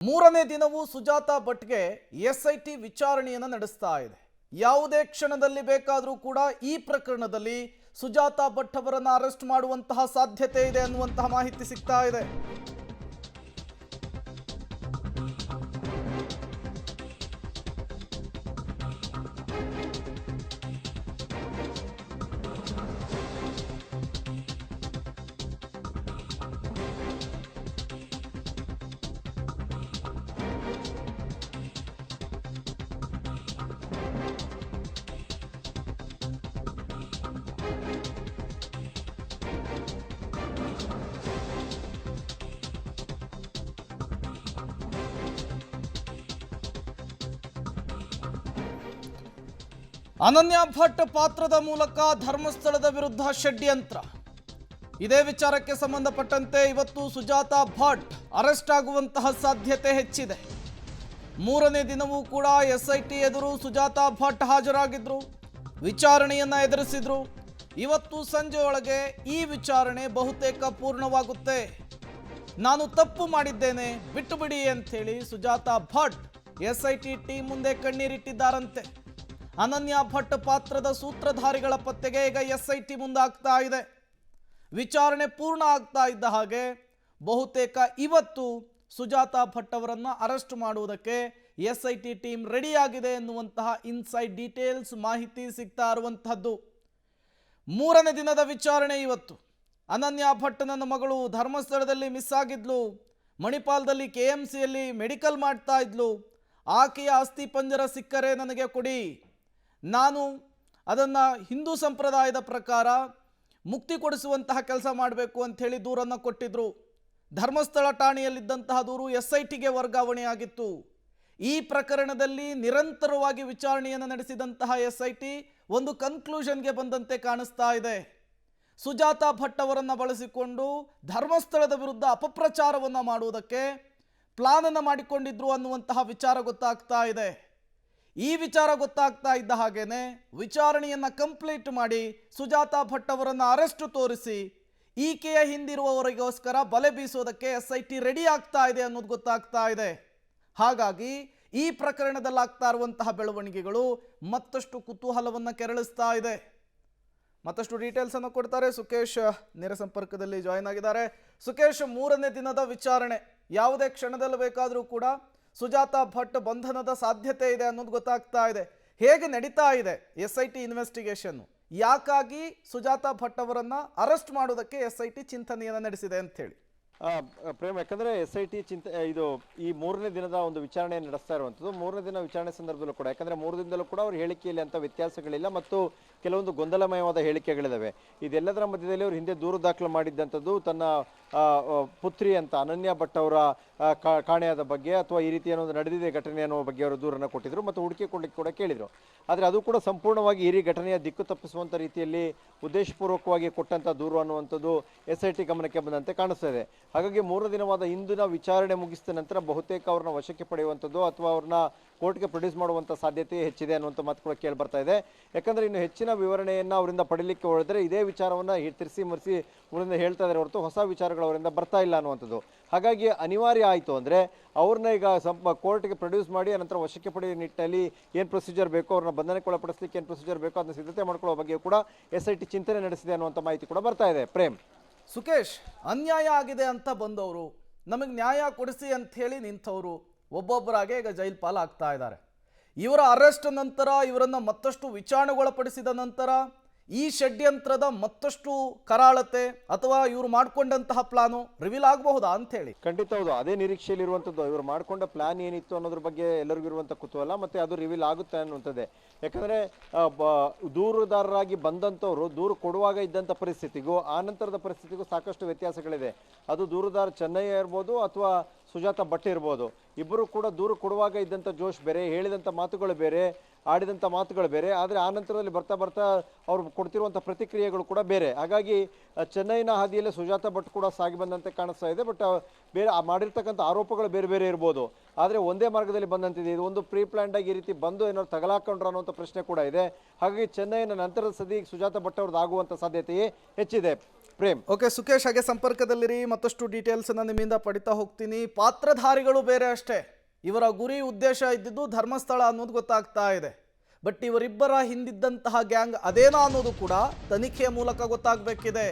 ಮೂರನೇ ದಿನವೂ ಸುಜಾತಾ ಭಟ್ಗೆ ಎಸ್ಐಟಿ ವಿಚಾರಣೆಯನ್ನು ನಡೆಸ್ತಾ ಇದೆ. ಯಾವುದೇ ಕ್ಷಣದಲ್ಲಿ ಬೇಕಾದರೂ ಕೂಡ ಈ ಪ್ರಕರಣದಲ್ಲಿ ಸುಜಾತಾ ಭಟ್ ಅವರನ್ನು ಅರೆಸ್ಟ್ ಮಾಡುವಂತಹ ಸಾಧ್ಯತೆ ಇದೆ ಅನ್ನುವಂತಹ ಮಾಹಿತಿ ಸಿಗ್ತಾ ಇದೆ. ಅನನ್ಯಾ ಭಟ್ ಪಾತ್ರದ ಮೂಲಕ ಧರ್ಮಸ್ಥಳದ ವಿರುದ್ಧ ಷಡ್ಯಂತ್ರ. ಇದೇ ವಿಚಾರಕ್ಕೆ ಸಂಬಂಧಪಟ್ಟಂತೆ ಇವತ್ತು ಸುಜಾತಾ ಭಟ್ ಅರೆಸ್ಟ್ ಆಗುವಂತಹ ಸಾಧ್ಯತೆ ಹೆಚ್ಚಿದೆ. ಮೂರನೇ ದಿನವೂ ಕೂಡ ಎಸ್ಐಟಿ ಎದುರು ಸುಜಾತಾ ಭಟ್ ಹಾಜರಾಗಿದ್ರು, ವಿಚಾರಣೆಯನ್ನ ಎದುರಿಸಿದ್ರು. ಇವತ್ತು ಸಂಜೆ ಒಳಗೆ ಈ ವಿಚಾರಣೆ ಬಹುತೇಕ ಪೂರ್ಣವಾಗುತ್ತೆ. ನಾನು ತಪ್ಪು ಮಾಡಿದ್ದೇನೆ, ಬಿಟ್ಟು ಬಿಡಿ ಅಂಥೇಳಿ ಸುಜಾತಾ ಭಟ್ ಎಸ್ಐಟಿ ಟೀಮ್ ಮುಂದೆ ಕಣ್ಣೀರಿಟ್ಟಿದ್ದಾರಂತೆ. ಅನನ್ಯಾ ಭಟ್ ಪಾತ್ರದ ಸೂತ್ರಧಾರಿಗಳ ಪತ್ತೆಗೆ ಈಗ ಎಸ್ಐಟಿ ಮುಂದಾಗ್ತಾ ಇದೆ. ವಿಚಾರಣೆ ಪೂರ್ಣ ಆಗ್ತಾ ಇದ್ದ ಹಾಗೆ ಬಹುತೇಕ ಇವತ್ತು ಸುಜಾತಾ ಭಟ್ ಅವರನ್ನು ಅರೆಸ್ಟ್ ಮಾಡುವುದಕ್ಕೆ ಎಸ್ಐಟಿ ಟೀಮ್ ರೆಡಿಯಾಗಿದೆ ಎನ್ನುವಂತಹ ಇನ್ಸೈಡ್ ಡೀಟೇಲ್ಸ್ ಮಾಹಿತಿ ಸಿಗ್ತಾ ಇರುವಂತಹದ್ದು. ಮೂರನೇ ದಿನದ ವಿಚಾರಣೆ ಇವತ್ತು. ಅನನ್ಯಾ ಭಟ್ ನನ್ನ ಮಗಳು ಧರ್ಮಸ್ಥಳದಲ್ಲಿ ಮಿಸ್ ಆಗಿದ್ಲು, ಮಣಿಪಾಲದಲ್ಲಿ KMCಯಲ್ಲಿ ಮೆಡಿಕಲ್ ಮಾಡ್ತಾ ಇದ್ಲು, ಆಕೆಯ ಅಸ್ಥಿ ಪಂಜರ ಸಿಕ್ಕರೆ ನನಗೆ ಕೊಡಿ, ನಾನು ಅದನ್ನು ಹಿಂದೂ ಸಂಪ್ರದಾಯದ ಪ್ರಕಾರ ಮುಕ್ತಿ ಕೊಡಿಸುವಂತಹ ಕೆಲಸ ಮಾಡಬೇಕು ಅಂಥೇಳಿ ದೂರನ್ನು ಕೊಟ್ಟಿದ್ರು. ಧರ್ಮಸ್ಥಳ ಠಾಣೆಯಲ್ಲಿದ್ದಂತಹ ದೂರು SITಗೆ ವರ್ಗಾವಣೆಯಾಗಿತ್ತು. ಈ ಪ್ರಕರಣದಲ್ಲಿ ನಿರಂತರವಾಗಿ ವಿಚಾರಣೆಯನ್ನು ನಡೆಸಿದಂತಹ SIT ಒಂದು ಕನ್ಕ್ಲೂಷನ್ಗೆ ಬಂದಂತೆ ಕಾಣಿಸ್ತಾ ಇದೆ. ಸುಜಾತಾ ಭಟ್ ಅವರನ್ನು ಬಳಸಿಕೊಂಡು ಧರ್ಮಸ್ಥಳದ ವಿರುದ್ಧ ಅಪಪ್ರಚಾರವನ್ನು ಮಾಡುವುದಕ್ಕೆ ಪ್ಲಾನನ್ನು ಮಾಡಿಕೊಂಡಿದ್ರು ಅನ್ನುವಂತಹ ವಿಚಾರ ಗೊತ್ತಾಗ್ತಾ ಇದೆ. ಈ ವಿಚಾರ ಗೊತ್ತಾಗ್ತಾ ಇದ್ದ ಹಾಗೇನೆ ವಿಚಾರಣೆಯನ್ನು ಕಂಪ್ಲೀಟ್ ಮಾಡಿ ಸುಜಾತಾ ಭಟ್ ಅವರನ್ನು ಅರೆಸ್ಟ್ ತೋರಿಸಿ ಈಕೆಯ ಹಿಂದಿರುವವರಿಗೋಸ್ಕರ ಬಲೆ ಬೀಸೋದಕ್ಕೆ SIT ರೆಡಿ ಆಗ್ತಾ ಇದೆ ಅನ್ನೋದು ಗೊತ್ತಾಗ್ತಾ ಇದೆ. ಹಾಗಾಗಿ ಈ ಪ್ರಕರಣದಲ್ಲಿ ಆಗ್ತಾ ಇರುವಂತಹ ಬೆಳವಣಿಗೆಗಳು ಮತ್ತಷ್ಟು ಕುತೂಹಲವನ್ನು ಕೆರಳಿಸ್ತಾ ಇದೆ. ಮತ್ತಷ್ಟು ಡೀಟೇಲ್ಸ್ ಅನ್ನು ಕೊಡ್ತಾರೆ ಸುಕೇಶ್ ನೇರ ಸಂಪರ್ಕದಲ್ಲಿ ಜಾಯಿನ್ ಆಗಿದ್ದಾರೆ. ಸುಕೇಶ್, ಮೂರನೇ ದಿನದ ವಿಚಾರಣೆ, ಯಾವುದೇ ಕ್ಷಣದಲ್ಲಿ ಬೇಕಾದರೂ ಕೂಡ ಸುಜಾತಾ ಭಟ್ ಬಂಧನದ ಸಾಧ್ಯತೆ ಇದೆ ಅನ್ನೋದು ಗೊತ್ತಾಗ್ತಾ ಇದೆ. ಹೇಗೆ ನಡೀತಾ ಇದೆ SIT ಇನ್ವೆಸ್ಟಿಗೇಷನ್? ಯಾಕಾಗಿ ಸುಜಾತಾ ಭಟ್ ಅವರನ್ನ ಅರೆಸ್ಟ್ ಮಾಡೋದಕ್ಕೆ SIT ಚಿಂತನೆಯನ್ನು ನಡೆಸಿದೆ ಅಂತ ಹೇಳಿ? ಪ್ರೇಮ್, ಯಾಕಂದ್ರೆ SIT ಇದು ಈ ಮೂರನೇ ದಿನದ ಒಂದು ವಿಚಾರಣೆಯನ್ನು ನಡೆಸ್ತಾ ಇರುವಂಥದ್ದು. ಮೂರನೇ ದಿನ ವಿಚಾರಣೆ ಸಂದರ್ಭದಲ್ಲೂ ಕೂಡ, ಯಾಕಂದ್ರೆ ಮೂರು ದಿನದಲ್ಲೂ ಕೂಡ ಅವ್ರ ಹೇಳಿಕೆಯಲ್ಲಿ ಅಂತ ವ್ಯತ್ಯಾಸಗಳಿಲ್ಲ ಮತ್ತು ಕೆಲವೊಂದು ಗೊಂದಲಮಯವಾದ ಹೇಳಿಕೆಗಳಿದಾವೆ. ಇದೆಲ್ಲದರ ಮಧ್ಯದಲ್ಲಿ ಅವರು ಹಿಂದೆ ದೂರು ದಾಖಲು ಮಾಡಿದ್ದಂಥದ್ದು ತನ್ನ ಪುತ್ರಿ ಅಂತ ಅನನ್ಯಾ ಭಟ್ ಅವರ ಕಾಣೆಯಾದ ಬಗ್ಗೆ ಅಥವಾ ಈ ರೀತಿ ಏನೋ ನಡೆದಿದೆ ಘಟನೆ ಅನ್ನೋ ಬಗ್ಗೆ ಅವರು ದೂರನ್ನು ಕೊಟ್ಟಿದ್ರು ಮತ್ತು ಹುಡುಕಿ ಕೊಡ್ಲಿಕ್ಕೆ ಕೂಡ ಕೇಳಿದ್ರು. ಆದರೆ ಅದು ಕೂಡ ಸಂಪೂರ್ಣವಾಗಿ ಈ ಘಟನೆಯ ದಿಕ್ಕು ತಪ್ಪಿಸುವಂಥ ರೀತಿಯಲ್ಲಿ ಉದ್ದೇಶಪೂರ್ವಕವಾಗಿ ಕೊಟ್ಟಂಥ ದೂರು ಅನ್ನುವಂಥದ್ದು SIT ಗಮನಕ್ಕೆ ಬಂದಂತೆ ಕಾಣಿಸ್ತಾ ಇದೆ. ಹಾಗಾಗಿ ಮೂರು ದಿನವಾದ ಇಂದಿನ ವಿಚಾರಣೆ ಮುಗಿಸಿದ ನಂತರ ಬಹುತೇಕ ಅವ್ರನ್ನ ವಶಕ್ಕೆ ಪಡೆಯುವಂಥದ್ದು ಅಥವಾ ಅವ್ರನ್ನ ಕೋರ್ಟ್ಗೆ ಪ್ರೊಡ್ಯೂಸ್ ಮಾಡುವಂಥ ಸಾಧ್ಯತೆ ಹೆಚ್ಚಿದೆ ಅನ್ನುವಂಥ ಮಾತು ಕೂಡ ಕೇಳಿ ಬರ್ತಾ ಇದೆ. ಯಾಕಂದರೆ ಇನ್ನು ಹೆಚ್ಚಿನ ವಿವರಣೆಯನ್ನು ಅವರಿಂದ ಪಡೀಲಿಕ್ಕೆ ಹೊರಡಿದ್ರೆ ಇದೇ ವಿಚಾರವನ್ನು ತಿರ್ಸಿ ಮರೆಸಿ ಅವರಿಂದ ಹೇಳ್ತಾ ಇದ್ದಾರೆ ಹೊರತು ಹೊಸ ವಿಚಾರಗಳು ಅವರಿಂದ ಬರ್ತಾ ಇಲ್ಲ ಅನ್ನುವಂಥದ್ದು. ಹಾಗಾಗಿ ಅನಿವಾರ್ಯ ಆಯಿತು ಅಂದರೆ ಅವ್ರನ್ನ ಈಗ ಕೋರ್ಟ್ಗೆ ಪ್ರೊಡ್ಯೂಸ್ ಮಾಡಿ ಅನಂತರ ವಶಕ್ಕೆ ಪಡೆಯುವ ನಿಟ್ಟಿನಲ್ಲಿ ಏನು ಪ್ರೊಸೀಜರ್ ಬೇಕೋ, ಅವ್ರನ್ನ ಬಂಧನಕ್ಕೆ ಒಳಪಡಿಸಲಿಕ್ಕೆ ಏನು ಪ್ರೊಸೀಜರ್ ಬೇಕೋ ಅದನ್ನ ಸಿದ್ಧತೆ ಮಾಡ್ಕೊಳ್ಳೋ ಬಗ್ಗೆ ಕೂಡ SIT ಚಿಂತನೆ ನಡೆಸಿದೆ ಅನ್ನುವಂಥ ಮಾಹಿತಿ ಕೂಡ ಬರ್ತಾ ಇದೆ. ಪ್ರೇಮ್, ಸುಕೇಶ್, ಅನ್ಯಾಯ ಆಗಿದೆ ಅಂತ ಬಂದವರು, ನಮಗೆ ನ್ಯಾಯ ಕೊಡಿಸಿ ಅಂತ ಹೇಳಿ ನಿಂತವರು ಒಬ್ಬೊಬ್ಬರಾಗೆ ಈಗ ಜೈಲ್ ಪಾಲಾಗ್ತಾ ಇದ್ದಾರೆ. ಇವರ ಅರೆಸ್ಟ್ ನಂತರ ಇವರನ್ನು ಮತ್ತಷ್ಟು ವಿಚಾರಣೆಗೊಳಪಡಿಸಿದ ನಂತರ ಈ ಷಡ್ಯಂತ್ರದ ಮತ್ತಷ್ಟು ಕರಾಳತೆ ಅಥವಾ ಇವರು ಮಾಡಿಕೊಂಡಂತಹ ಪ್ಲಾನು ರಿವೀಲ್ ಆಗಬಹುದಾ ಅಂತ ಹೇಳಿ? ಖಂಡಿತ ಹೌದು, ಅದೇ ನಿರೀಕ್ಷೆಯಲ್ಲಿ ಇರುವಂಥದ್ದು. ಇವರು ಮಾಡಿಕೊಂಡ ಪ್ಲಾನ್ ಏನಿತ್ತು ಅನ್ನೋದ್ರ ಬಗ್ಗೆ ಎಲ್ಲರಿಗೂ ಇರುವಂಥ ಕುತೂಹಲ ಮತ್ತೆ ಅದು ರಿವೀಲ್ ಆಗುತ್ತೆ ಅನ್ನುವಂಥದ್ದೇ. ಯಾಕಂದರೆ ದೂರುದಾರರಾಗಿ ಬಂದಂಥವ್ರು ದೂರು ಕೊಡುವಾಗ ಇದ್ದಂಥ ಪರಿಸ್ಥಿತಿಗೂ ಆ ನಂತರದ ಪರಿಸ್ಥಿತಿಗೂ ಸಾಕಷ್ಟು ವ್ಯತ್ಯಾಸಗಳಿದೆ. ಅದು ದೂರುದಾರ ಚೆನ್ನಯ್ಯ ಇರ್ಬೋದು ಅಥವಾ ಸುಜಾತಾ ಭಟ್ ಇರ್ಬೋದು. ಇಬ್ಬರು ಕೂಡ ದೂರು ಕೊಡುವಾಗ ಇದ್ದಂಥ ಜೋಶ್ ಬೇರೆ, ಹೇಳಿದಂಥ ಮಾತುಗಳು ಬೇರೆ, ಆಡಿದಂಥ ಮಾತುಗಳು ಬೇರೆ. ಆದರೆ ಆ ನಂತರದಲ್ಲಿ ಬರ್ತಾ ಬರ್ತಾ ಅವರು ಕೊಡ್ತಿರುವಂಥ ಪ್ರತಿಕ್ರಿಯೆಗಳು ಕೂಡ ಬೇರೆ. ಹಾಗಾಗಿ ಚೆನ್ನೈನ ಹಾದಿಯಲ್ಲೇ ಸುಜಾತಾ ಭಟ್ ಕೂಡ ಸಾಗಿ ಬಂದಂತೆ ಕಾಣಿಸ್ತಾ ಇದೆ. ಬಟ್ ಬೇರೆ ಮಾಡಿರ್ತಕ್ಕಂಥ ಆರೋಪಗಳು ಬೇರೆ ಬೇರೆ ಇರ್ಬೋದು, ಆದರೆ ಒಂದೇ ಮಾರ್ಗದಲ್ಲಿ ಬಂದಂತಿದೆ. ಇದು ಒಂದು ಪ್ರೀ ಪ್ಲಾನ್ಡ್ ಆಗಿ ಈ ರೀತಿ ಬಂದು ಏನಾದ್ರು ತಗಲಾಕೊಂಡ್ರು ಅನ್ನುವಂಥ ಪ್ರಶ್ನೆ ಕೂಡ ಇದೆ. ಹಾಗಾಗಿ ಚೆನ್ನೈನ ನಂತರದ ಸದಿ ಸುಜಾತ ಭಟ್ ಅವ್ರದ್ದು ಆಗುವಂಥ ಸಾಧ್ಯತೆಯೇ ಹೆಚ್ಚಿದೆ. ಪ್ರೇಮ್. ಓಕೆ ಸುಖೇಶ್, ಹಾಗೆ ಸಂಪರ್ಕದಲ್ಲಿರಿ, ಮತ್ತಷ್ಟು ಡೀಟೇಲ್ಸನ್ನು ನಿಮ್ಮಿಂದ ಪಡಿತಾ ಹೋಗ್ತೀನಿ. ಪಾತ್ರಧಾರಿಗಳು ಬೇರೆ ಅಷ್ಟೇ, ಇವರ ಗುರಿ ಉದ್ದೇಶ ಇದ್ದಿದ್ದು ಧರ್ಮಸ್ಥಳ ಅನ್ನೋದು ಗೊತ್ತಾಗ್ತಾ ಇದೆ. ಬಟ್ ಇವರಿಬ್ಬರ ಹಿಂದಿದ್ದಂತಹ ಗ್ಯಾಂಗ್ ಅದೇನೋ ಅನ್ನೋದು ಕೂಡ ತನಿಖೆಯ ಮೂಲಕ ಗೊತ್ತಾಗಬೇಕಿದೆ.